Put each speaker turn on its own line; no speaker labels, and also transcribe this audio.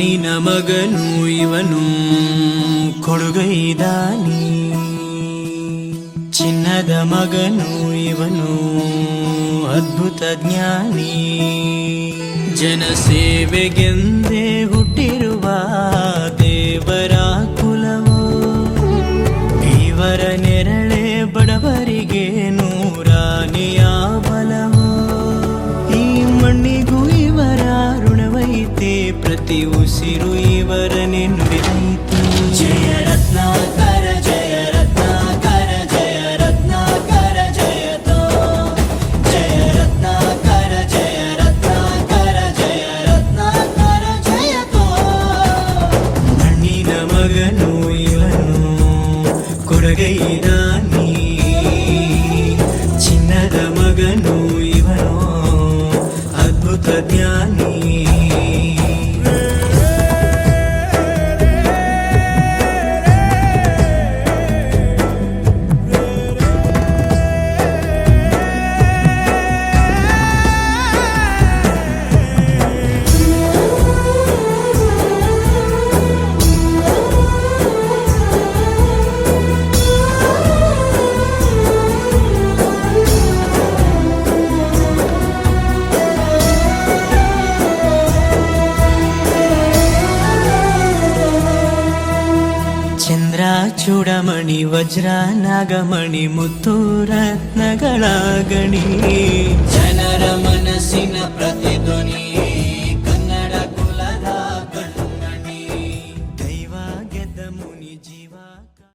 ಮಣ್ಣಿನ ಮಗನು ಇವನು ಕೊಡುಗೈದಾನಿ, ಚಿನ್ನದ ಮಗನು ಇವನು ಅದ್ಭುತ ಜ್ಞಾನಿ. ಜನಸೇವೆಗೆಂದೇ ಹುಟ್ಟಿರುವ ದೇವರ ಕುಲವೋ, ಇವರ ನೆರಳೆ ಬಡವರಿಗೆ ನೂರಾನೆಯ ಬಲವೋ. ಈ ಮಣ್ಣಿಗೂ ಇವರ ಋಣವೈತೆ, ಪ್ರತಿ ಉಸಿರು ಇವರನ್ನೇ ನುಡಿದೈತೆ. ಜಯ ರತ್ನಾಕರ ಜಯ ರತ್ನಾಕರ ಜಯ ರತ್ನಾಕರ ಜಯತೋ, ಜಯ ರತ್ನಾಕರ ಜಯ ರತ್ನಾಕರ ಜಯ ರತ್ನಾಕರ ಜಯತೋ. ಮಣ್ಣಿನ ಮಗನು ಇವನು ಕೊಡುಗೈದಾನಿ, ಚಿನ್ನದ ಮಗನು ಇವನು ಅದ್ಭುತ ಜ್ಞಾನಿ. ಚಂದ್ರ ಚೂಡಮಣಿ ವಜ್ರ ನಾಗಮಣಿ ಮುತ್ತು ರತ್ನಗಳ ಗಣಿ, ಜನರ ಮನಸ್ಸಿನ ಪ್ರತಿಧ್ವನಿ.